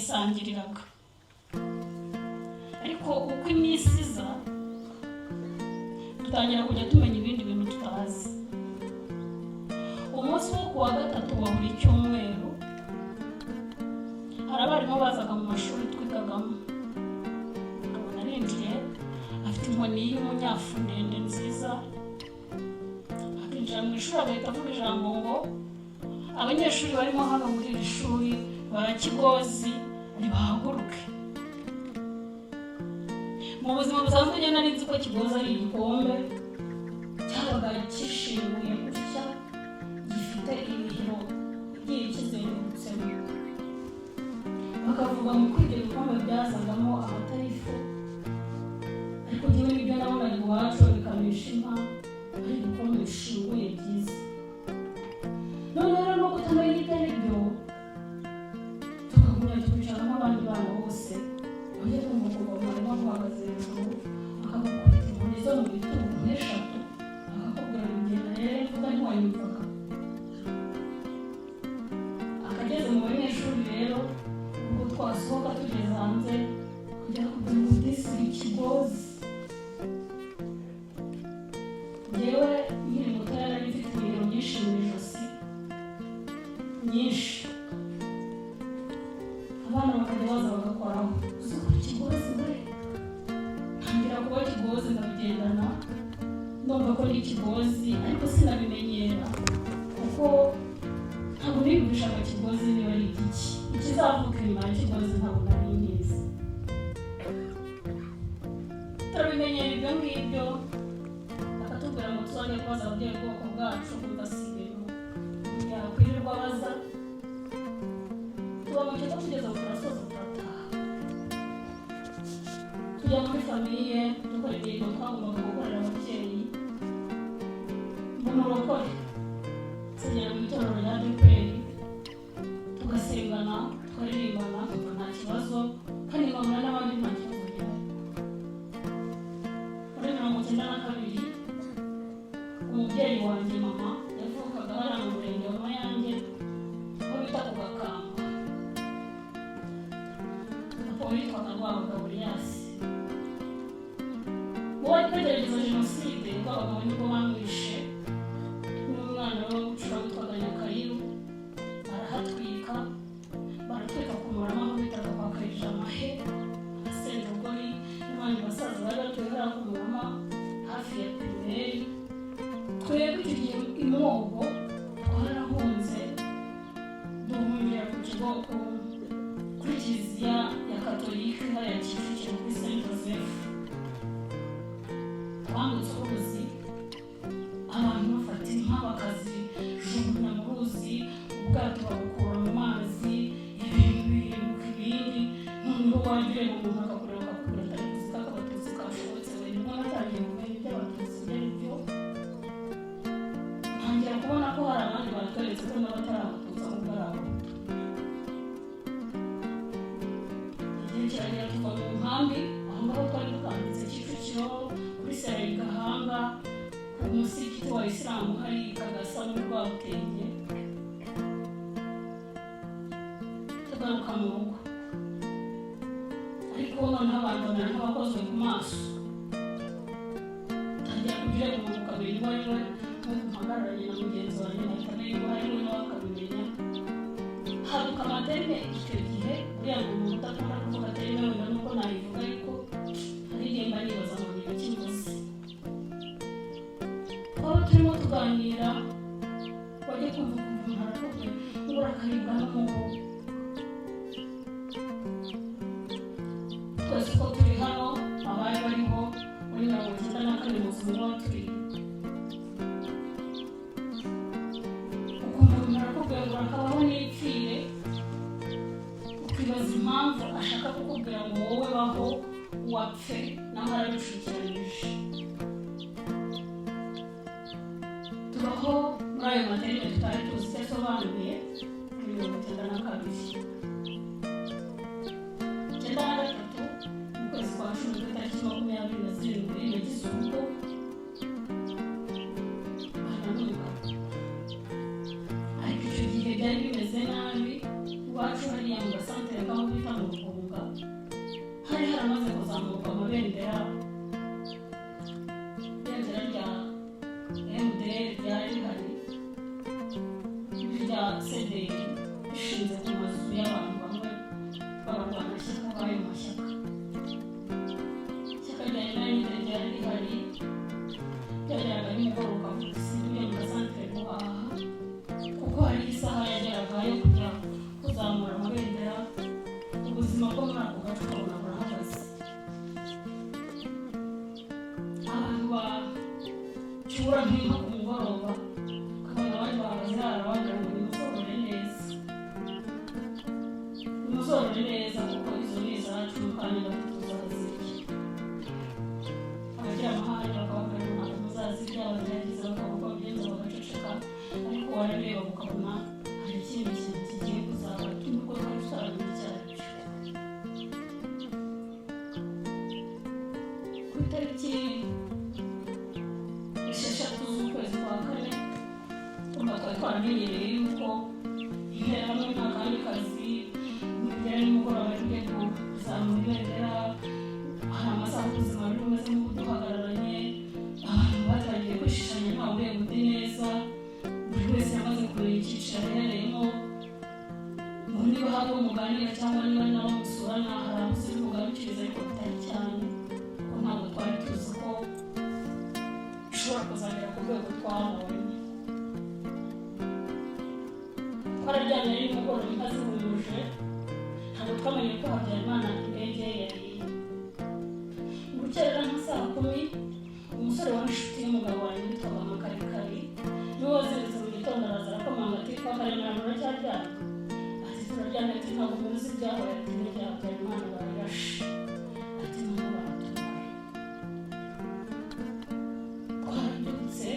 barayisangiriraga. Ariko uko iminsi iza dutangira kujya tumenya ibindi bintu tutazi. Umunsi wo kuwa gatatu wa buri cyumweru hari abarimu bazaga mu mashuri twigagamo. Nkabona arinjiye afite inkoni y'umunyafu ndende nziza, akinjira mu ishuri agahita avuga ijambo ngo abanyeshuri barimo hano muri iri shuri barakigozi nibahaguruke. Mu buzima busanzwe njye nari nzi ko Kigozi ari igikombe cyabaga kishinguye gutya gifite ibihiro bigiye kizengurutsemo. Bakavuga mu kw'ibyo bikombe byazagamo amatarifu, ariko njyewe nibyo nabonaga iwacu bikamisha inka ari ibikombe bishinguye byiza. Noneho rero no kutamenya ibyo ari byo tukagumya tukicara nk'abandi bana bose bajya kumva kuva mwarimu amuhagaze hejuru akagukubita inkoni zo mu bitugu nk'eshatu akakubwira ngo ngenda rero mvuga ntiwanyumvaga. Akageze mu banyeshuri rero ubwo twasohoka tugeze hanze kugera ku bintu disi Kigozi. Njyewe nkiri muto yari mfite ibintu byinshi mu ijosi nyinshi, abana bakajya baza bagakoraho uzuba Kigozi we. Ntangira kuba Kigozi ndabigendana ndumva ko ni Kigozi, ariko sinabimenyera kuko ntabwo niyumvishaga Kigozi niba ari igiki. Ikizavuka inyuma ya Kigozi ntabwo nari nkizi. Turabimenyera ibyo ngibyo, akatubwira ngo tuzajya kubaza ababyeyi ubwoko bwacu budasiba ibintu yakwirirwa baza. Tuba mu kigo tugeze aho turasoza turataha, tujya muri famiye dukora ibintu twagombaga gukorera ababyeyi mu murokore. Tugera mu itorero rya ADEPR tugasengana tukaririmbana nta kibazo, kandi nkabona n'abandi nta kibazo gihari. Muri 1992 umubyeyi wanjye mama yavukaga hariya mu murenge wa Mayange aho bita ku Gakamba, aho witwaga Rwabugabuliyasi. Uwari kwegereza jenoside rw'abagabo nibwo bamwishe n'umwana we w'ubucura witwaga Nyakayiru, barahatwika ku Murama aho bitaga kwa Kayijamahe, Sendogori n'abandi basaza bari batuye hariya ku Murama hafi ya pirimeri. Twebwe icyo gihe imwogo twarahunze duhungira ku kigo kuri kiliziya ya Katolike hariya Kicukiro kuri Saint Joseph. Twambutse uruzi abantu bafata inka bakazijugunya mu ruzi, ubwato babukura mu mazi, ibintu bihinduka ibindi. Noneho wajya ureba umuntu akakureba akakubwira atari kuzi ko Abatutsi kashobotse we. Nibwo natangiye kumenya ibyo Abatutsi ibyo ari byo, ntangira kubona ko hari abandi batweretse ko n'abatari Abatutsi ahubwo ari Abahutu. Igihe kiragera tuva mu nkambi aho ngaho twari dukambitse Kicukiro kuri Sereri Gahanga ku musigiti wa Isilamu hari Kagasa muri Rwabutenge. Tugaruka mu rugo, ariko noneho abantu bamera nk'abakozwe ku maso. Tangira kugira umuntu ukabiri ngo ari we mpagararanye na mugenzi wanjye nahita niba hari we nawe akabimenya. Haduka amateme icyo gihe uriya ngo umuntu udakunda kuvuga ateme wenda nuko nayivuga, ariko hari igihe mba nibaza ngo ni iki mvuze. Twaba turimo tuganira wajya kumva umuntu arakubwira ngo urakaribwa n'umuhogo. Twese uko turi hano abari bariho muri 1994 mu buzima bwa turi, ukumva umuntu arakubwira ngo urakabaho n'ipfire, ukibaza impamvu ashaka kukubwira ngo wowe baho wapfe naho arabishyikiranije. Tubaho muri ayo materine tutari tuzi icyo asobanuye muri 1992. 1993 mu kwezi kwa 10 ku itariki 27 yagize ubwo baranuka. Ariko icyo gihe byari bimeze nabi iwacu hariya mu gasantere k'aho bita mu neza kuko izo ni izacu kandi batuzazirya abagira amahane bakavuga ngo ntabwo muzazirya abagerageza bakavuga bagenza bagaceceka ariko warareba ukabona hari ikindi kintu kigiye kuzaba nubwo twari tutaramenya icyo ari cyo ku itariki 6 z'ukwezi kwa kane twari twaramenyereye yuko interahamwe nta kandi kazi imigera nimugoroba tugiye kuzamura ibendera hari amasaha y'ubuzima buri bumeze nk'ubuduhagararanye abantu batangiye kwishishanya ntawe ureba undi neza buri wese yamaze kumenya icyiciro aherereyemo ngo niba hari umuganira cyangwa niba nawe musurana hari aho uzi umugarukiriza ariko bitari cyane kuko ntabwo twari tuzi ko bishobora kuzagera ku rwego twabonye twararyamye ari nimugoroba inka zihumuje ntabwo twamenye ko Habyarimana indege yari gukerera nka saa 10 umusore wari inshuti y'umugabo wanjye witwaga Makarikari niwe wazindutse mu gitondo araza arakomanga ati kwa Karemera muracyaryamye ati turaryamye ati ntabwo muzi ibyabaye ati n'ibya Habyarimana bararashe ati ntabwo baratumara twarabyutse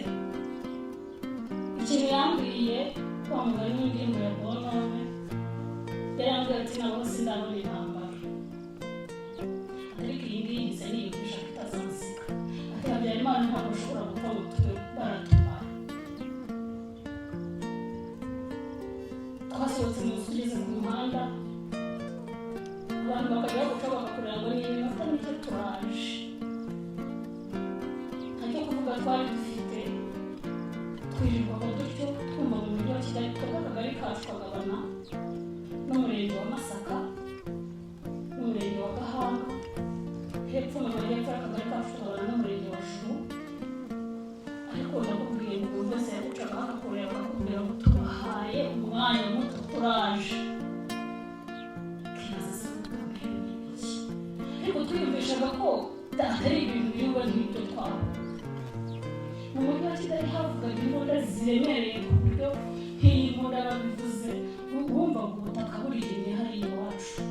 ikintu yambwiye kwa mugari n'ingingo ya bonome yarambwiye ati ntabwo sindabona intambara ariko iyi ngiyi nise niyumvisha ko itazansiga ati Habyarimana ntabwo ushobora gupfa ngo tube baratumara twasohotse mu nzu tugeze ku muhanda abantu bakajya baguca bakakureba ngo ni iminota mike turaje ntacyo kuvuga twari dufite twirirwaga dutyo twumva mu mujyi wa Kigali twebwe akagari kacu kagabana n'umurenge wa Masaka n'umurenge wa Gahanga hepfo mu majyepfo y'akagari kacu kagabana n'umurenge wa Juru ariko ndakubwiye ngo buri wese yagucaga akakureba akakubwira ngo tubahaye umwanya muto turaje kibaza se kuko n'ibiki ariko twiyumvishaga ko atari ibintu biba nk'ibyo twabona mu mujyi wa Kigali havugaga imbunda ziremereye ku buryo nk'iyi mbunda babivuze wumva ngo ubutaka buririmbye hariya iwacu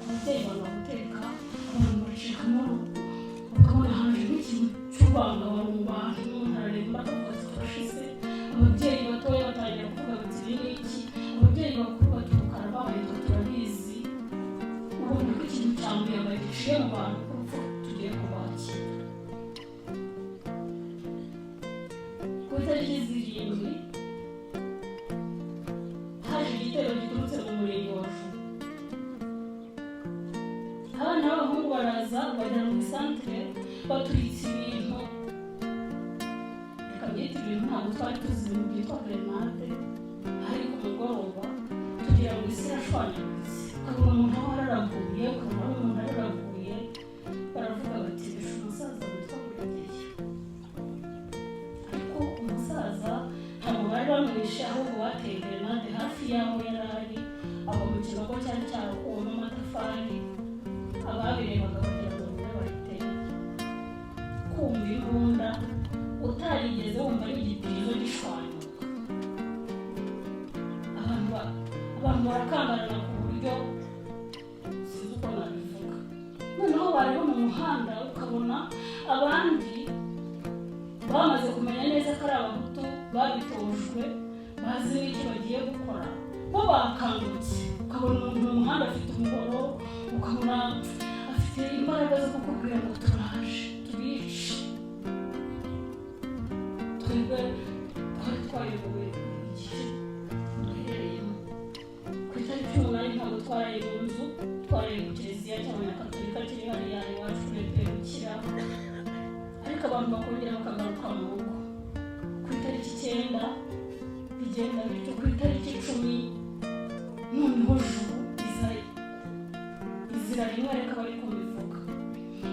ababyeyi banga guteka abantu bacikamo bakabona haje nk'ikintu cy'urwangabo mu bantu harareba bakavuga ati turashize ababyeyi batoya batangira kuvuga bati ibi ni iki ababyeyi bakuru bati ukarabaye turabizi ubona ko ikintu cyambuyaga giciye mu bantu urupfu tugiye kubakira ku itariki 7 haje igitero giturutse mu murenge wa Juru abana b'abahungu baraza bajya mu isantere baturitse ibintu reka byita ibintu ntabwo twari tuzi ibintu byitwa grenade hari ku mugoroba tugira ngo isi irashwanyaguritse ukabona umuntu aho araraguye ukabona umuntu araraguye baravuga bati bishe umusaza witwa Buregeye ariko umusaza ntabwo bari bamwishe ahubwo bateye grenade hafi y'aho yari ari aba mu kinogo cyari cyarakuwemo amatafari ababirebaga bagira ngo niwe bayiteye kumva imbunda utarigeze wumva n'igipirizo gishwanyuka abantu barakangarana ku buryo sinzi uko nabivuga noneho bareba mu muhanda ukabona abandi bamaze kumenya neza ko ari abahutu babitojwe bazi n'icyo bagiye gukora bo bakangutse ukabona umuntu mu muhanda afite umuhoro ukabona afite imbaraga zo kukubwira ngo turaje tubice twebwe twari twayobowe igihe duherereyemo ku itariki 8 ntabwo twaraye mu nzu twaraye mu kiliziya cy'abanyakatolika kiri hariya iwacu Petero ariko abantu bakongera bakagaruka mu rugo ku itariki 9 bigenda bityo ku itariki 10 noneho Juru izira rimwe reka bari kubivuga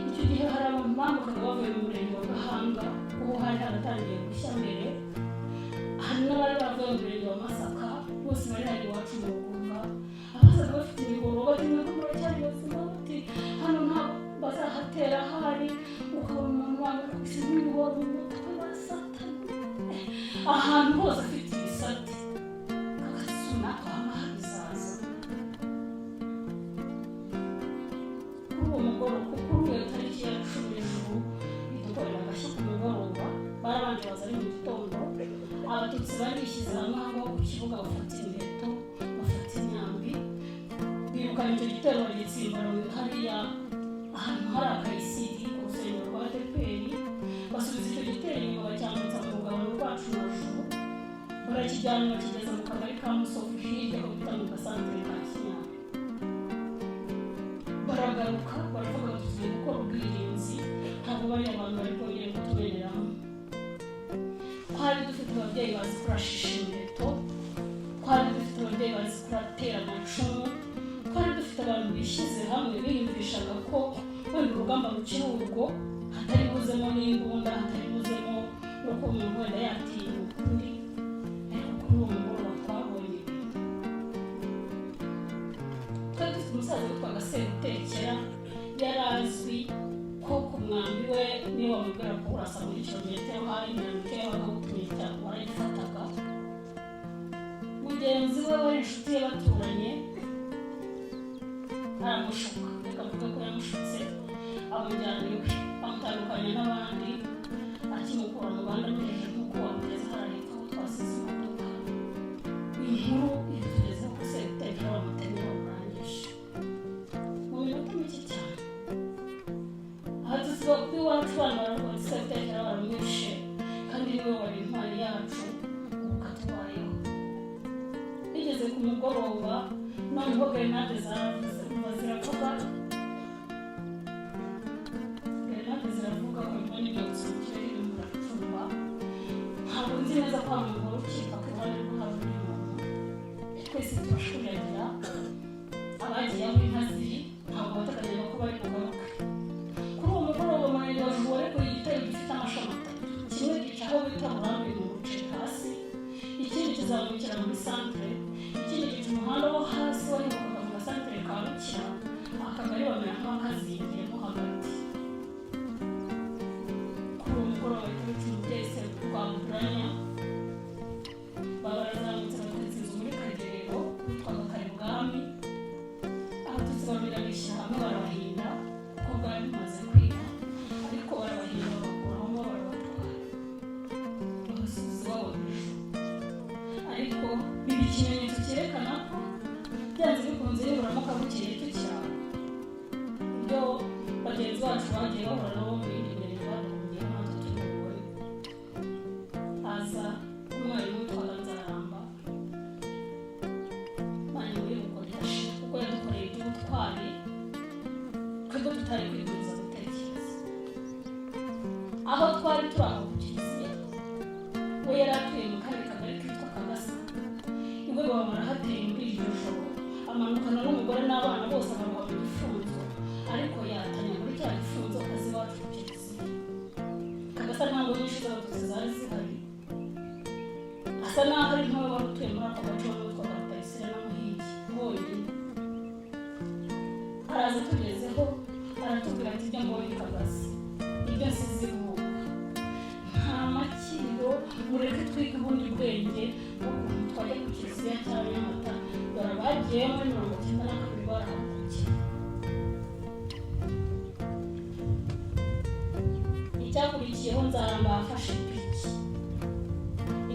icyo gihe hari abantu bambukaga bavuye mu murenge wa Gahanga ubu hari haratangiye gushya mbere hari n'abari bavuye mu murenge wa Masaka bose bari hari iwacu mu Rugunga abazaga bafite imigoro batimwe ko muracyari bazima bati hano nta bazahatera hari ukabona umuntu wanga kubisa n'imigoro mu mutwe basatanye ahantu hose afite ibisate agasuna twama habizaza bashyize hamwe aho ku kibuga bafata imiheto bafata imyambi birukana icyo gitero bagitsimbarara hariya ahantu hari akayisiri ku rusengero rwa ADEPR basubiza icyo gitero inyuma bacyambutsa mu rugabano rwacu hejuru barakijyana bakigeza mu kagari ka Musovu hirya aho bita mu gasantere ka Kinyaga baragaruka baravuga ngo tugiye gukora ubwirinzi ntabwo bariya abantu bari bwongere kutubereramo twari dufite ababyeyi bazi kurashisha imiheto twari dufite ababyeyi bazi kuratera amacumu twari dufite abantu bishyize hamwe biyumvishaga ko wenda urugamba rukiri urwo hatari buzemo n'imbunda hatari buzemo nuko umuntu wenda yatinya ukundi ariko kuri uwo mugoroba twabonye twari dufite umusaza witwaga Serutekera yari azwi ko ku mwambi we niyo wamubwira ko urasa muri kilometero hari mirongo ine wagawutumita warayifataga mugenzi we wari inshuti ye baturanye aramushuka reka avuga ko yamushutse amujyana iwe amutandukanya n'abandi akimukura mu bandi amugejeje nk'uko wamugeze hariya hepfo aho twasize imodoka inkuru itugezeho ko Serutekera bamutemye bamurangije mu minota mike cyane aha tuziba kuri iwacu abana baravuga ati Serutekera baramwishe kandi niwe wari intwari yacu ubu katubayeho bigeze ku mugoroba noneho grenade zaravuze ziravuga ko nyuma n'ibyotsi mu kirere birimo biracumba ntabwo nzi neza ko hari umuntu ukeka ko iruhande rwe hari undi muntu twese turashuriragira abagiye aho inka ziri ntabwo bateganyaga ko bari bugaruke kuri uwo mugoroba umurenge wa Juru warekuye igitero gifite amashami atatu kimwe gica aho bita Burambi mu muceri hasi ikindi kizamukira muri santere ikindi gica umuhanda wo hasi wahingukaga mu gasantere ka Rukira akagari bamera nk'akazingiyemo hagati kuri uwo mugoroba w'itariki umubyeyi Rwamburanya baba barazamutse baturutse inzu muri Kagerero witwaga Karibwami abatutsi babiri bishyira hamwe barabahinda kuko bwari bumaze kwiga ariko barabahinda babakuramo barabatwara babasubiza iwabo mu ijuru ariko biba ikimenyetso cyerekana ko byanze bikunze niburamuka bukeye tukiraho ibyo bagenzi bacu bagiye bahura nabo mu yindi mirenge baduhungiyeho natwe turi bubibone haza umwarimu witwaga Nzaramba mwanya muri rugo ridashira kuko yadukoreye iby'ubutwari twebwe tutari kwiguriza gutekereza aho twari turi aho ku kiliziya we yari atuye mu karere kagari kitwa Kagasa iwe baba barahateye muri iryo joro amanukana n'umugore n'abana bose abarwa mu gifunzo ariko yatanya muri cya gifunzo akazi iwacu ku kiliziya Kagasa ntabwo nyinshi z'abatutsi zari zihari asa n'aho ari nk'aho wari utuye muri ako gace witwaga Rutayisire na Muhigi bonyine araza tugezeho aratubwira ati ibyo mbonye Kagasa ibyo nsize ubu nta makiro mureke twige ubundi bwenge n'ukuntu twajya ku kiliziya cya Nyamata dore abagiye muri 92 barahagukiye icyakurikiyeho Nzaramba yafashe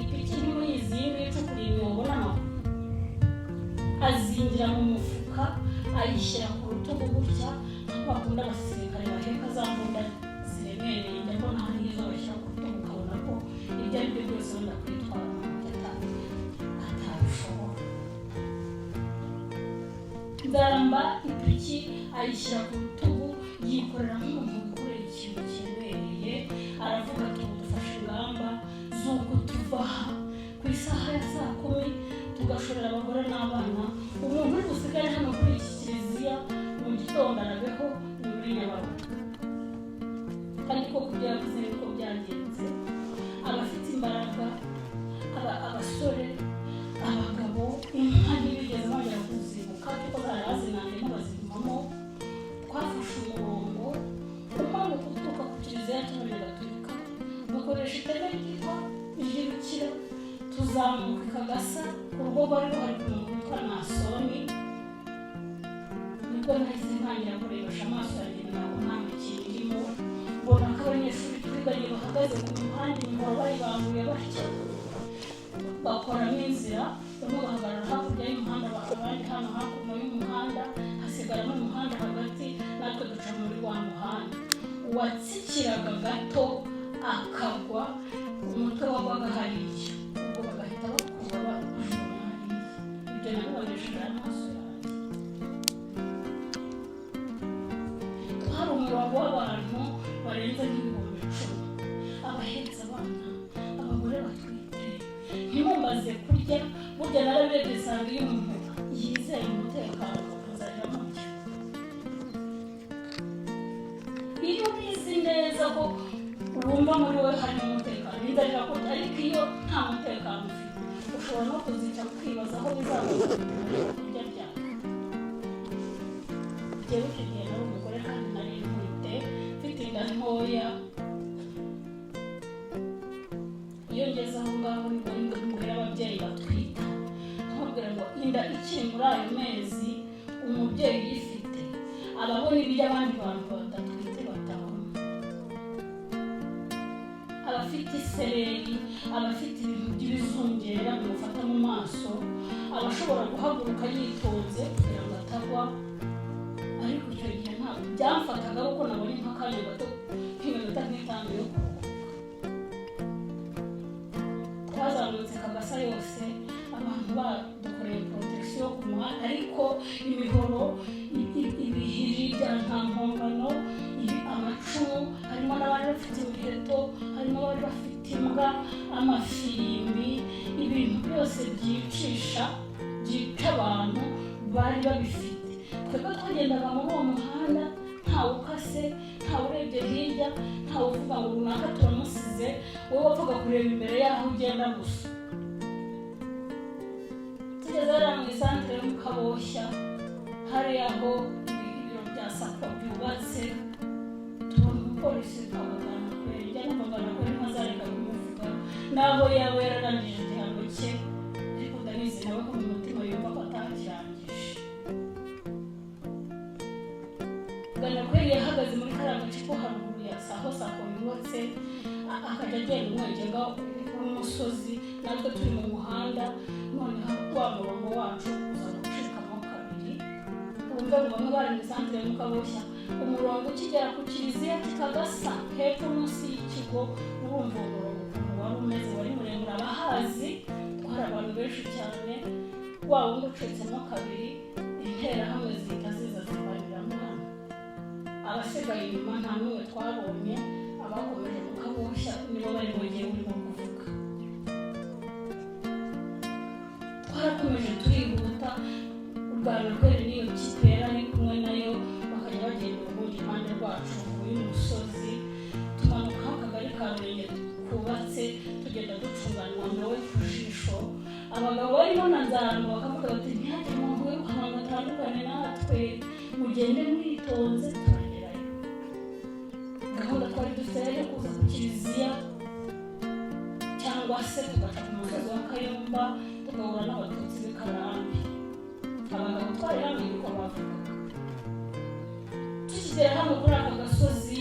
ipiki ntimuyizi y'icukuriye imyobo n'amaguru azingira mu mufuka ayishyira ku rutugu gutya aho bakunda abasirikare baheka za mbunda ziremereye njya mbona hari izo bashyira ku rutugu ukabona ko ibyo ari byo byose wenda kwitwara umuntu atabishobora Nzaramba ipiki ayishyira ku rutugu yikorera nk'umuntu wikorera ikintu kiremereye aravuga ati dufashe ingamba z'uko tuva aha ku isaha ya saa 10 tugashorera abagore n'abana umuntu uri busigare hano kuri iki kiliziya mu gitondo arabeho ni muri Nyabarongo kandi ko kubyo yavuze niko byagenze abafite imbaraga abasore abagabo inka ntibigeze bongera kuzibuka kuko zari bazinaniye n'abazigumamo twafashe umurongo umanuka uturuka ku kiliziya cy'Umurenge Gatolika dukoresha iteme ryitwa iry'Irukira tuzamuka Kagasa ku rugo rwari ruhari ku muntu witwa Nasoni nibwo nahise ntangira kurebesha amaso yanjye ntabwo nta mikino irimo mbona ko abanyeshuri twiganye bahagaze ku muhanda inyuma bari bambuye batyo bakoramo inzira bamwe bahagarara hakurya y'umuhanda abandi hano hakuno y'umuhanda hasigaramo umuhanda hagati natwe duca muri wa muhanda uwatsikiraga gato akagwa umutwe wagwaga hariya ubwo bagahita bakuba bajugunya hariya ibyo nabibonesheje amaso yanjye. hari umurongo w'abantu barenze nk'ibihumbi 10 abahetse abana abagore batwite ntimumaze kurya burya narabirebye nsanga iyo umuntu yizeye umutekano azajya murya. iyo ubizi neza ko wumva muri wowe harimo umutekano nizarira kurya, ariko iyo nta mutekano ufite ushobora no kuzica ukibaza aho bizagurira kurya byawe. Njyewe icyo gihe nari umugore kandi nari ntwite mfite inda ntoya. iyo ngeze aho ngaho nibwo mbwira ababyeyi batwita nkababwira ngo inda ikiri muri ayo mezi umubyeyi uyifite ababona ibyo abandi bantu badatwite batabona. abafite isereri, abafite ibintu by'ibizungera bimufata mu maso, abashobora guhaguruka yitonze kugira ngo atagwa. ariko icyo gihe ntabwo byamfataga kuko nabonye nk'akanya gato k'iminota nk'itanu yo kuruhuka. twazamutse Kabasa yose abantu badukoreye protection ku muhanda, ariko imihoro, ibihiri bya ntampongano, amacumu, harimo n'abari bafite imiheto, harimo abari bafite imbwa, amafirimbi, ibintu byose byica abantu bari babifite. twebwe twagendaga muri uwo muhanda ntawe ukase, ntawe urebye hirya, ntawe uvuga ngo runaka turamusize, wowe wapfaga kureba imbere y'aho ugenda gusa. tugeze hariya mu isantere yo mu Kaboshya, hariya aho ibiro bya SACCO byubatse, tubona umupolisi twamagana kubera njya namagana kubera ntazareka kumuvuga n'aho yaba yararangije igihano cye, ariko ndabizi nawe ko mu mutima yumva ko atakirangije. Ganakweli yahagaze muri kariya gace ko haruguru ya aho SACCO yubatse, akajya agenda umwegera w'umusozi, natwe turi mu muhanda, noneho wa murongo wacu uza gucikamo kabiri. Urumva ngo bamwe bari mu isantere yo mu Kaboshya, umurongo ukigera ku kiliziya kikagasa hepfo munsi y'ikigo, urumva umurongo ukuntu wari umeze, wari muremure. abahazi twari abantu benshi cyane, wa wundi ucitsemo kabiri, interahamwe zihita ziza zibaniramo hano. abasigaye inyuma nta n'umwe twabonye, abakomeje mu Kaboshya nibo bari bongeye urimo kuvuga. twarakomeje turihuta, Ganakweli n'iyo kipe yari kumwe nayo bakajya bagenda ubundi impande rwacu y'umusozi, tumanuka akagari ka Rurenge kubatse, tugenda ducunganwa nawe ku jisho. abagabo barimo na Nzaramba bakavuga bati ntihagire umuntu wirukanka ngo atandukane natwe, mugende mwitonze turagerayo. gahunda twari dufite yo kuza ku kiliziya cyangwa se tugaca ku musozi wa Kayumba tugahura n'abatutsi b'i Karambi. abagabo twari hamwe niko bavugaga. tukigera hano kuri aka gasozi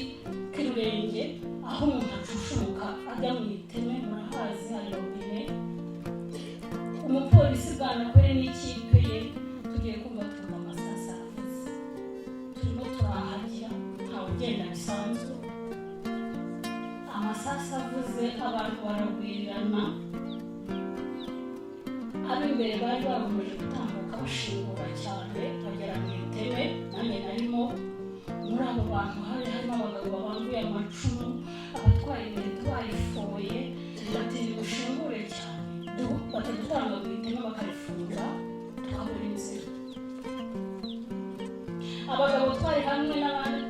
k'i Rurenge aho umuntu acushumuka ajya mu iteme, murahazi hari robine, umupolisi Ganakweli n'ikipe ye tugiye kumva twumva amasasu aravuze. turimo turahagira, ntawe ugenda bisanzwe, amasasu avuze abantu baragwirirana. ab'imbere bari bakomeje gutambuka bashingura cyane bagera mu iteme, nanjye narimo. muri abo bantu harimo abagabo bambuye amacumu, abatwaye imiheto bayifoye, bati nimushingure cyane, batadutanga mu iteme bakarifunga tukabura inzira. abagabo twari hamwe n'abandi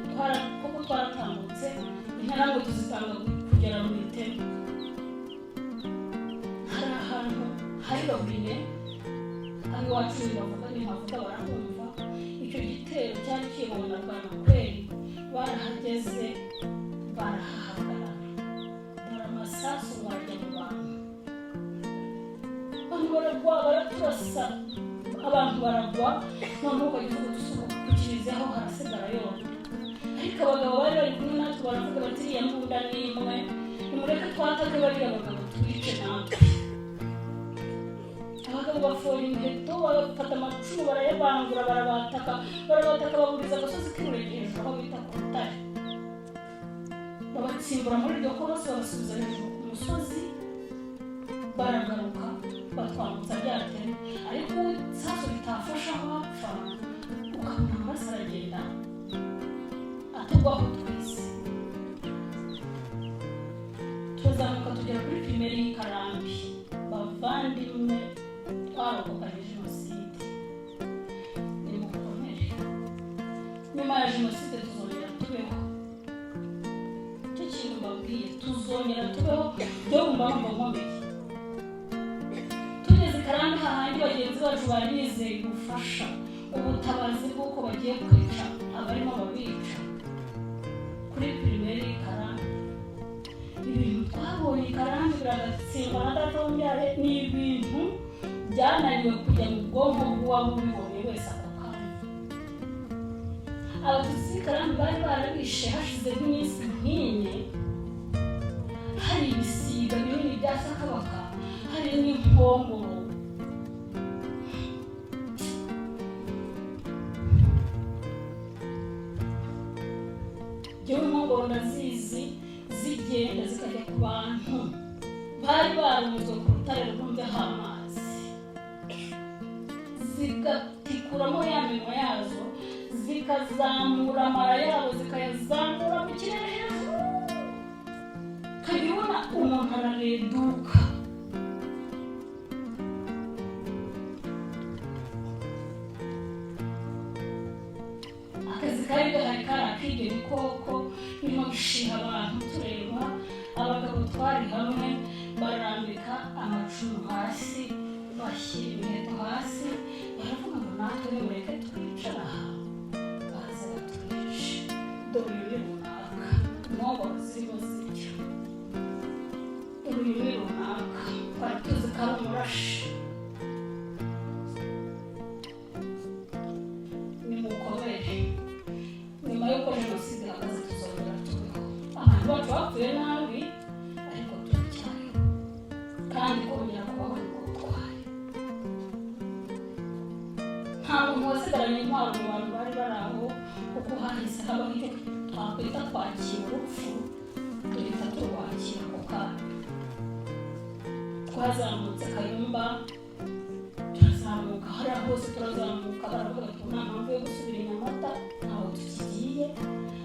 kuko twaratambutse, intera ngo tuzitanga kugera mu iteme. hari ahantu hari robine, hano iwacu bavuga ntihavuga barahumva. icyo gitero cyari kiyobowe na Ganakweli, barahageze barahahagarara, dore amasasu wajya mu bantu, abantu baragwa baraturasa, abantu baragwa, noneho ukagira ngo dusohoke ku kiliziya aho harasigara yona. ariko abagabo bari bari kumwe natwe baravuga bati iriya mbunda ni imwe, nimureke twatake bariya bagabo twice natwe. bakabafora imiheto bafata amacumu barayabangura barabataka baburiza agasozi k'irurenge hejuru aho bita ku rutare babatsimbura muri iryo korosi babasubiza hejuru ku musozi baragaruka batwambutsa ryateme ariko isasu ritafasha abapfa ukabona amaraso aragenda atugwaho twese tuzamuka tugera kuri primeri y'Ikarambi bavandimwe twarokokanye jenoside ni mukomere nyuma ya jenoside tuzongera tubeho icyo kintu mbabwiye tuzongera tubeho byo mumva nkomeye tugeze Ikarambi hahandi bagenzi bacu bari bizeye gufasha ubutabazi bw'uko bagiye kwica abarimo babica kuri primeri y'Ikarambi ibintu twabonye Ikarambi biragatsindwa na data w'umbyare ni ibintu byananiwe kujya mu bwonko bw'uwaba ubibonye wese ako kanya abatutsi Ikarambi bari barabishe hashize nk'iminsi nk'ine hari ibisiga binini bya Sakabaka hari n'impongoro jewe impongoro ndazizi zigenda zikajya ku bantu bari barumuzwe ku rutare rwumveho amazi zigatikuramo ya minwa yazo zikazamura amara yabo zikayazamura mu kirere hejuru ukabibona umuntu arareduka akazi kari gahari kari akige ibikoko birimo gushiha abantu tureba abagabo twari hamwe barambika amacumu hasi bashyira imiheto hasi baravuga ngo natwe nimureke twicara aha baza batwice dore uyu ni runaka impongoro zirimo zirya dore uyu ni runaka twari tuzi ko ari umurashi nimukomere nyuma y'uko jenoside ihagaze tuzongera tubeho abantu bacu bapfuye nabi ariko turacyariho kandi kongera kubaho ni ubutwari nta muntu wasigaranye intwaro mu bantu bari bari aho kuko hahise habaho icyo twakwita kwakira urupfu duhita turwakira ako kanya twazamutse Kayumba turazamuka hariya hose turazamuka baravuga ati nta mpamvu yo gusubira i Nyamata ntaho tukigiye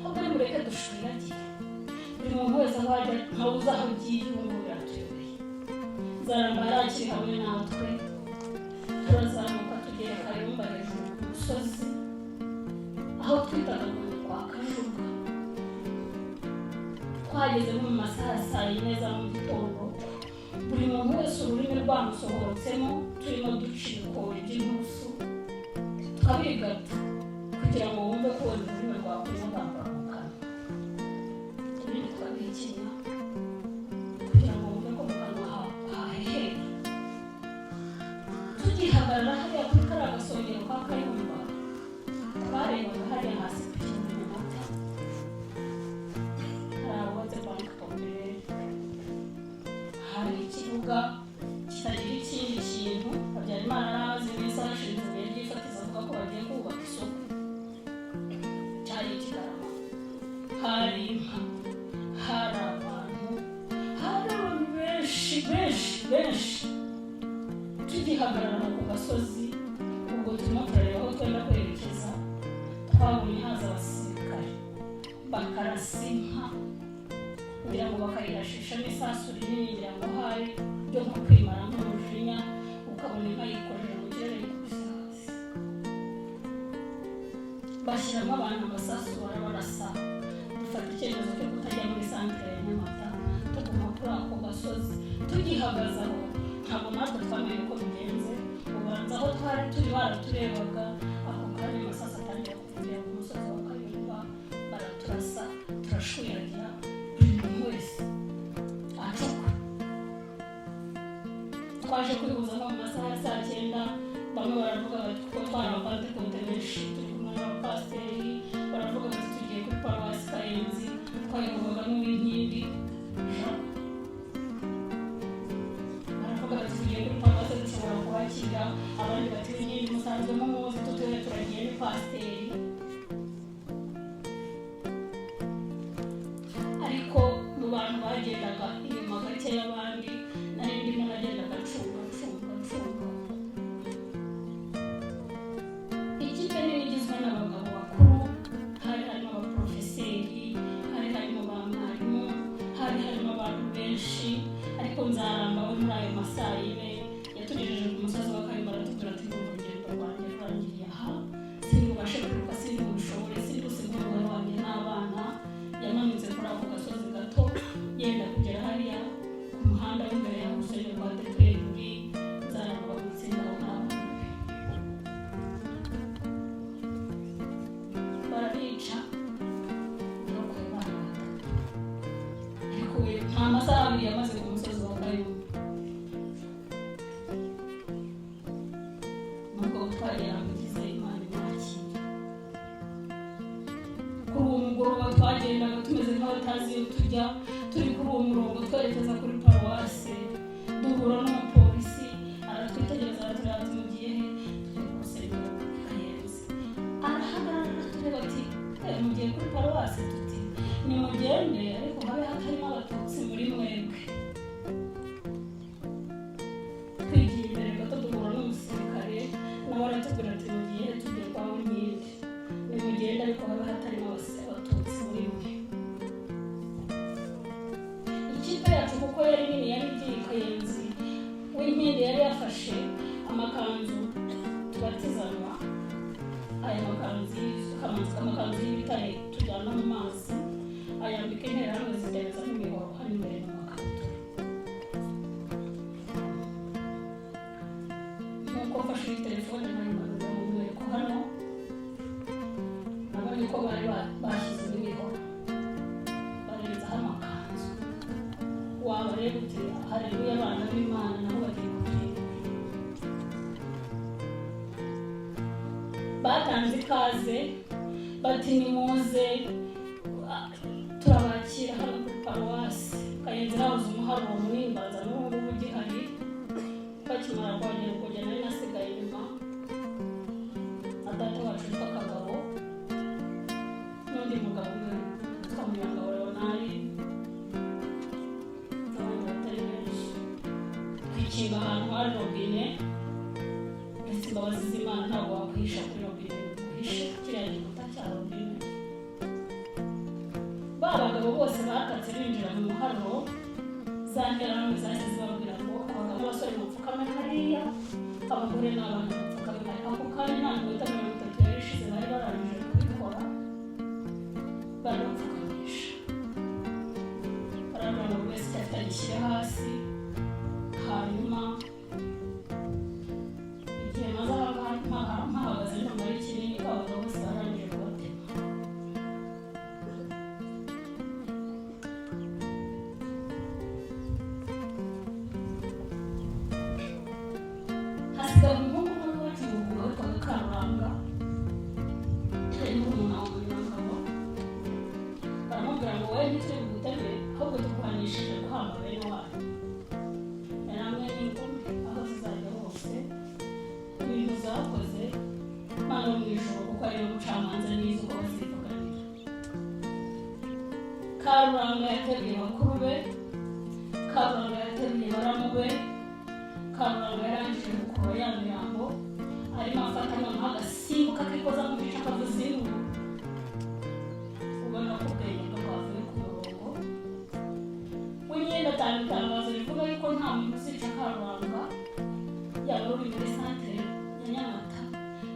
ahubwo nimureke dushwiragiye buri muntu wese aho ajya ntawe uzi aho ugiye ubu ngubu biratuyobeye Nzaramba yarakiri hamwe natwe turazamuka tugera Kayumba hejuru ku musozi aho twitaga ngo ni kwa Kajuga twageze mu masaha ya saa yine za mu gitondo buri muntu wese ururimi rwamusohotsemo turimo ducira ikobe ry'intusu tukabigata kugira ngo wumve ko wenda ururimi rwakwiriye bwambara mu kanwa ibindi tukabikinya kugira ngo wumve ko mu kanwa hahehera tugihagarara hariya kuri kariya gasongero ka Kayumba twarebaga hariya hasi ku kintu Nyamata hari abubatse banki populaire hari ikibuga kitagira ikindi kintu Habyarimana n'abazi iminsi hashinze imbere ry'ifatizo avuga ko bagiye kubaka isoko cyari Kigarama hari inka hari abantu benshi tugihagarara ku gasozi ubwo turimo turareba aho twenda kwerekeza twabonye haza abasirikare bakarasa inka kugira ngo bakayirashisha n'isasu rinini ngira ngo hari ryo nko kwimara nk'umujinya ukabona inka yikorera mu kirere yikubise hasi bashyiramo abantu amasasu barabarasa dufata icyemezo cyo kutajya muri santere ya Nyamata tuguma kuri ako gasozi tugihagaze aho ntabwo natwe twamenye uko bigenze ubanza aho twari turi baraturebaga ako kanya amasasu atangira kuvugira ku musozi wa Kayumba baraturasa turashwiragira wese acuka twaje kwihuza no mu masaha ya saa 9 bamwe baravuga bati ko twarapanze konte benshi turi kumwe n'abapasiteri baravuga bati tugiye kuri paruwasi Kayenzi twayoboraga n'Uwinkindi baravuga bati tugiye kuri paruwasi dushobora kuhakira pasiteri, ariko mu bantu bagendaga inyuma gake y'abandi nari ndimo nagendaga ncunga. Ikipe nini igizwe n'abagabo bakuru, hari harimo abaprofeseri, hari harimo ba mwarimu, hari harimo abantu benshi, ariko Nzaramba we muri ayo masaha yine yatugejeje ku musozi wa Kayumba aratubwira ati urugendo rwanjye rurangiriye aha, sinubashe kwiruka, sinubishobore, sindusiga umugore wanjye n'abana. Yamanutse kuri ako gasozi gato yenda kugera hariya ku muhanda w'imbere ya Rusengero rwa Adeperi muri Nzaramba bagutsinda aho ngaho. Barabica barokoye abana batatu, ariko we nta masaha abiri yamaze ku musozi wa Kayumba. Nubwo butwari yaramugize Imana imwakira. Kuri uwo mugoroba twagendaga tumeze nk'abatazi iyo tujya, turi kuri uwo murongo twerekeza kuri paruwase, duhura n'umupolisi aratwitegereza aratureba ati mugiye he? Turi ku rusengero Kayenzi. Arahagarara aratureba ati mugiye kuri paruwase? Tuti nimugende ariko habe hatarimo abatutsi muri mwebwe. Twigiye imbere gato duhura n'umusirikare nawe aratubwira ati mugiye he? Tugiye kwa Bunyindi. Nimugende ariko habe hatarimo abatutsi muri mwe. Ikipe yacu kuko yari nini yari igiye Kayenzi, Uwinkindi yari yafashe amakanzu tubatizanwa, aya amakanzu y'ibitare tujyana mu mazi, ayambika interahamwe zitereza n'imihoro hano imbere mu makabutura. Nk'uko mfashe iyi telefone nayimbaza mu mwereko hano, nabonye ko bari bashyize imihoro barenzaho amakanzu. Waba rero uti haleluya abana b'Imana nabo bagiye kugenda. Batanze ikaze bati nimuze turabakira hano kuri paruwasi Kayenzi. Habuze umuharuro munini baza n'ubu ngubu ugihari. Bakimara kongera kugenda nari nasigaye inyuma na data wacu witwa Kagabo n'undi mugabo umwe witwa Muyangabo Leonari n'abandi batari benshi. Twikinga ahantu hari robine, ndetse imbabazi z'Imana ntabwo wakwihisha kuri robine ngo uhishe kiriya gikuta cya robine. Ba bagabo bose batatse binjira mu muharuro, za nterahamwe zahise zibabwira ngo abagabo n'abasore mupfukame hariya, abagore n'abana bapfukame hariya. Ako kanya nta minota 30 yari ishize bari barangije kubikora, barabapfukamisha. Barabwira ngo buri wese cyafite agishyire hasi. Hanyuma igihe maze mpahagaze ntabwo ari kinini, abagabo bose barangije kubatema. Hasigara umuhungu umwe wacu mu rugo witwaga Karuranga, yari murumuna wa Munyangabo. Baramubwira ngo wowe ntituri buguteme, ahubwo turwanishije guhamba bene wanyu. Yari hamwe n'inkumi aho zizajya hose. Ibintu zakoze Imana yo mu ijuru kuko ariyo mucamanza n'izo uko bazivuganira. Karuranga yateruye bakuru be, Karuranga yateruye baramu be. Karuranga yarangije gukura ya mirambo, arimo afata noneho agasimbuka kikoza mu gice akavuza induru. Ubona ko ubwenge bwe bwavuye ku murongo. Uwinkindi atanga itangazo rivuga yuko nta muntu uzica Karuranga, yaba uri muri santere ya Nyamata,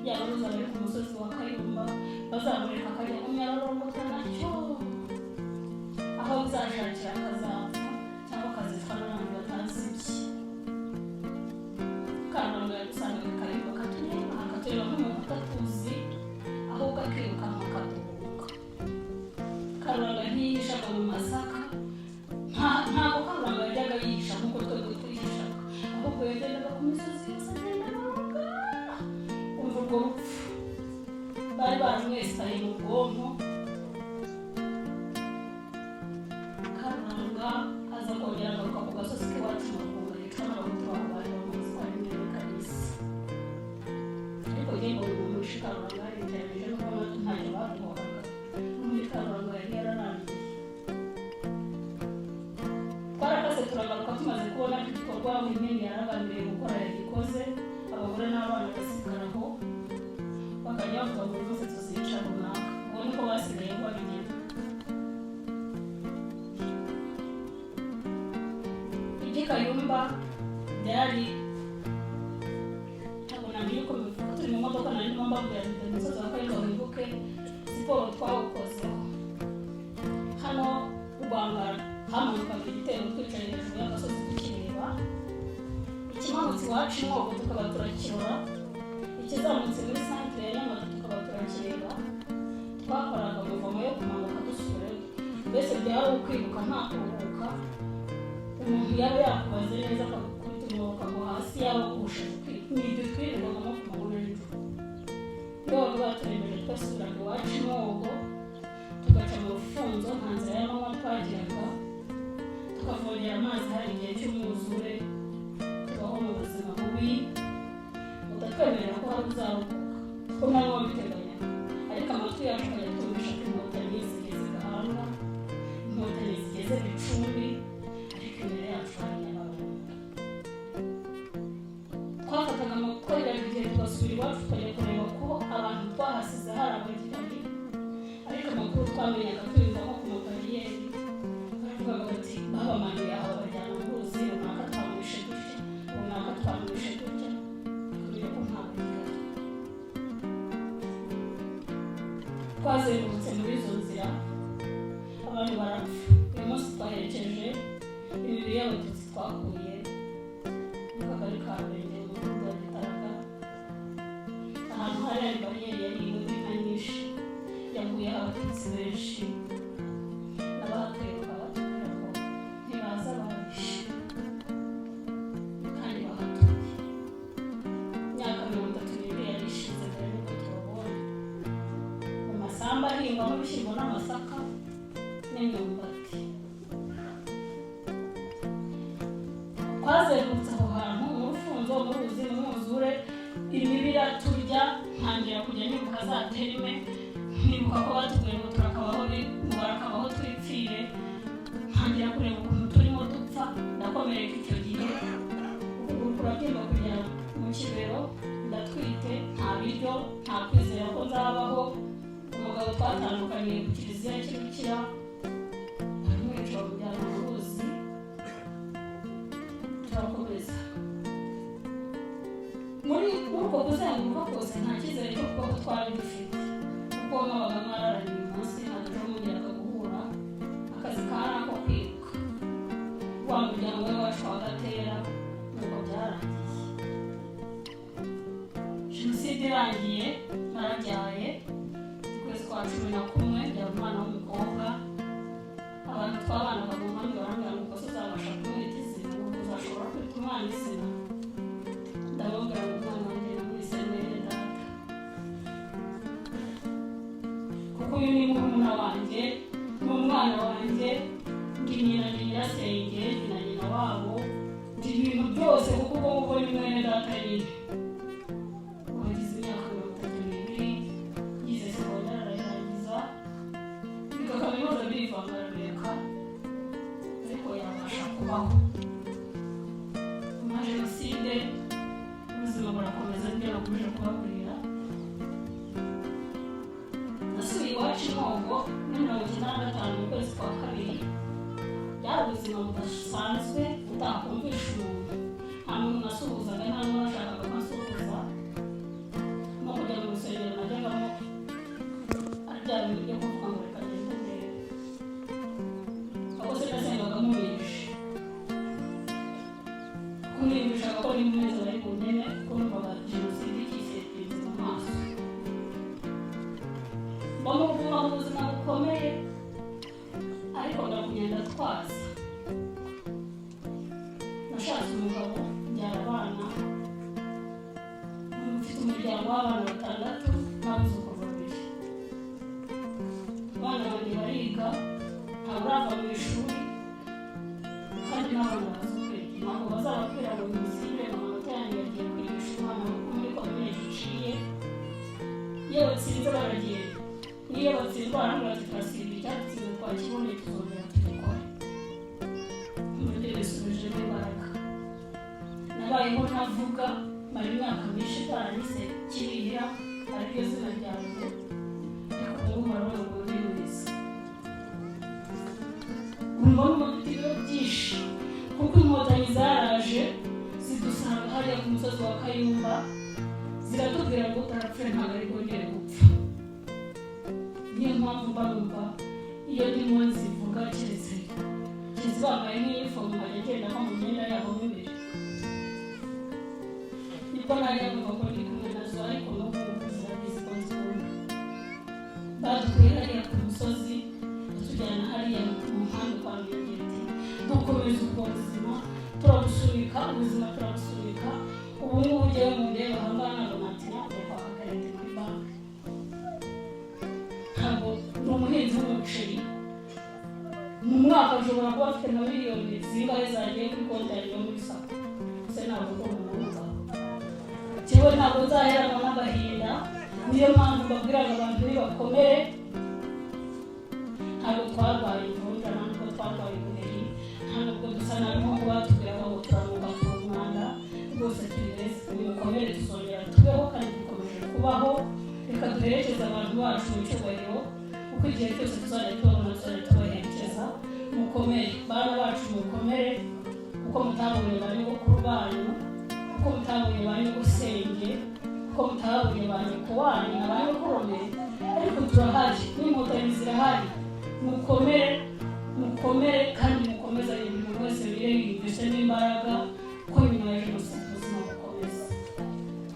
yaba uzaba ari ku musozi wa Kayumba, bazamureka akajya mu myarorongotwa nacyo, aho bizashakira akazapfa cyangwa akazicwa n'abantu batazi ibye. Karuranga yadusanga mu Kayumba akatureba nk'umuntu utatuzi, ahubwo akirukanka akaduhuka. Karuranga ntiyihishaga mu masaka, ntabwo Karuranga yajyaga yihisha nk'uko twebwe twihishaga, ahubwo yagendaga ku misozi yose agenda aroga. Umva urwo rupfu bari baramwesitaye mu bwonko. Karuranga aza kongera agaruka ku gasozi k'iwacu mu Rwanda, yicwa n'abahutu baho bari bamuzi ko ari mwene Kalisa. Ariko njye ngo uyu muntu wishe Karuranga yariteranye impini yaragambiriye gukora yagikoze, abagore n'abana basigaraho bakajya bavuga ngo rwose tuzica runaka. Ubwo niko basigaye babigenda. Kayumba byari ntabwo namenye uko bivuga, turi mu modoka nari ndimo mbabwira ngo umusozi wa Kayumba wibuke siporo twawukozeho. Hano Rwangara hamanukaga igitero twicaye hejuru y'agasozi tukireba, ikimanutse iwacu Mwogo tukaba turakirora, ikizamutse muri santere ya Nyamata tukaba turakireba. Twakoraga umuvomo yo kumanuka dusubirayo, mbese byari ukwiruka nta kuruhuka. Umuntu yaba yakubaze neza akakubita umwuka ngo hasi yaba kurusha n'ibyo twirirwagamo ku mabona nijoro. Iyo baga baturemeje twasubiraga iwacu Mwogo tugaca mu rufunzo, nta nzira y'amanywa twagiraga, tukavogera amazi hari igihe cy'umwuzure, tubaho mu buzima bubi butatwemerera ko hari uzarokoka, ko nta n'uwabiteganyaga. Ariko amatwi yacu akajya tumvisha ko inkotanyi zigeze Gahanga, inkotanyi zigeze Bicumbi, imbere yacu hari Nyabarongo. Twafataga amakorera igihe tugasubira iwacu tukajya kureba ko abantu twahasize hari abagihari, ariko amakuru twamenyaga twiyumva nko ku mabariyeri, baravugaga bati babamanuye aho bajyana mu ruzi runaka, twamwishe gutya runaka, twamwishe gutya, tukamenya ko nta bagihari. Twazengurutse muri izo nzira, abantu barapfa. Uyu munsi twaherekeje imibiri y'abatutsi twakuye mu kagari ka Rurenge mu mudugudu wa Gitaraga, ahantu hari bariyeri yariwe n'inka nyinshi, yaguyeho abatutsi benshi, n'abahatuye bakabatubwira ngo ntibaza babishe kandi bahatuye. Imyaka 32 yari ishize mbere y'uko tubabona mu masamba ahingwamo ibishyimbo n'amasaka n'imyumbati. Twazengurutse aho hantu mu rufunzo, mu ruzi, mu mwuzure, imibi iraturya, ntangira kujya nibuka za terime, nibuka ko batubwiye ngo barakabaho twipfire, ntangira kureba ukuntu turimo dupfa, ndakomereka icyo gihe, ukuguru kurabyimba kugera mu kibero, ndatwite, nta biryo, nta kwizera ko nzabaho. Umugabo twatandukaniye ku kiliziya cy'Ibikira, baramwica bamujyana mu ruzi, turakomeza. Muri uko kuzenguruka kose nta cyizere cyo kubaho twari dufite, kuko mwabaga mwararanye uyu munsi, ntabwo mwongeraga guhura, akazi kari ako kwiruka. Wa muryango we wacu wa Gatera nuko byarangiye. Jenoside irangiye narabyaye, ukwezi kwa 11 byaba umwana w'umukobwa. Abantu twabanaga mu nkambi barambwira ngo kose uzabasha kumwita izina, ngo uzashobora kwita umwana izina. Ndababwira ngo umwana wanjye namwise mwene data, kuko uyu ni murumuna wanjye n'umwana wanjye, ndi nyina ni nyirasenge, ndi na nyina wabo, ndi ibintu byose kuko ubwo ngubwo ni mwene data nyine. Wagize imyaka 32, yize segonderi arayirangiza, biga kaminuza birivanga arabireka, ariko yabasha kubaho. Nyuma ya Jenoside ubuzima burakomeza, nibyo nakomeje kubabwira. Nasubiye iwacu Mwogo muri 1995 mu kwezi kwa 2. Byari ubuzima budasanzwe utakumvisha umuntu, nta muntu nasuhuzaga, nta n'uwo nashakaga ko nsuhuza, no kujya mu rusengero najyagamo ari bya bintu byo kuvuga ngo reka ngende ndebe, ahubwo se nasengagamo umwihishe, kumwihishaga ko ni mumezi bari buntene, kuko numvaga Jenoside ikisetiriza mu maso. Mbamuvuma mu buzima bukomeye, ariko ndakugenda twaza. Nashatse umugabo, mbyara abana, mfite umuryango w'abana 6 n'abuzukuru 2. Abana banjye bariga, ntabwo urava mu ishuri, kandi n'abana bazi ubwenge. Ntabwo bazababwira ngo musibire mu manota yanyu yagiye kwigisha umwana muri komine giciye. Iyo batsinze baragenda, n'iyo batsinze barambwira ati turasiba icyatsinze twakiboneye tuzongera tugikore. Umubyeyi yasubijemo imbaraga. nabayeho navuga mara imyaka myinshi baranyise Kirihira ariryo zina ryanjye ariko ubu murabona ngo ndi wese umuntu ibiro byinshi kuko inkotanyi zaraje zidusanga hariya ku musozi wa Kayumba ziratubwira ngo utarapfuye ntabwo ari bwongere gupfa. Niyo mpamvu mbarumva iyo ndimo zivuga keretse bambaye nk'inifomu nkajya ngenda nko mu myenda yabo imbere nibwo najya numva ko ndi kumwe nazo ariko n'ubu zirabizi ko nzikunda. Badukuye hariya ku musozi batujyana hariya mu muhanda kwa Mbegeti dukomeza ubwo buzima turabusunika ubuzima turabusunika ubu ngubu ugiye mu ndeba ahangaha ntabwo natinya kujya kwa Kakarete kuri banki. Ntabwo ni umuhinzi w'umuceri mu mwaka ushobora kuba afite na miliyoni zingahe zagiye kuri konti yawe muri sako se ntabwo ko umuhuza kiwe ntabwo nzaheranwa n'agahinda. Niyo mpamvu babwiraga abantu nibakomere ntabwo twarwaye imvunja ntabwo twarwaye ubuheri ntabwo dusa nabi nko batubwiraga ngo turamuka ku mwanda rwose turi beza nimukomere tuzongera tubeho kandi dukomeje kubaho. Reka duherekeze abantu bacu mu cyubahiro kuko igihe cyose tuzajya tubabona tuzajya tubaherekeza. Mukomere bana bacu mukomere kuko mutabonye ba nyogokuru banyu kuko mutabonye ba nyogosenge kuko mutabonye ba nyoko wanyu na ba nyokorome ariko turahari n'inkotanyi zirahari. Mukomere kandi mukomeza ibintu wese birengagije n'imbaraga ko nyuma ya jenoside ubuzima bukomeza.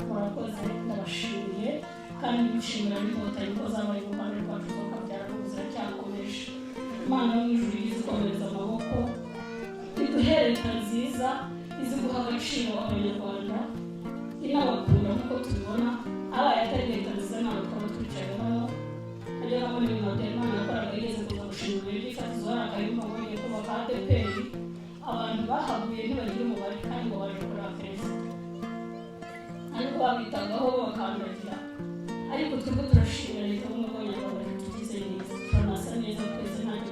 Murakoze ndabashimiye kandi nishimira n'inkotanyi ko zabaye mu Rwanda rwacu zakabyara n'ubuzima cyakomeje. Imana yo mu ijuru izikomeza amaboko iduhere leta nziza izi guha agaciro abanyarwanda inabakunda nk'uko tubibona abaye atari leta nziza ntabwo twaba twicaye hano. Ajya nabona ibintu Habyarimana yakoraga yigeze kuza gushinga ibintu by'ifatizo hari Kayumba ngo bagiye kubaka ADPR abantu bahaguye ntibagire umubare kandi ngo baje kureba perezida ariko babitagaho bakandagira. Ariko twebwe turashimira leta y'ubumwe bw'abanyarwanda tugize neza turanasa neza twese ntacyo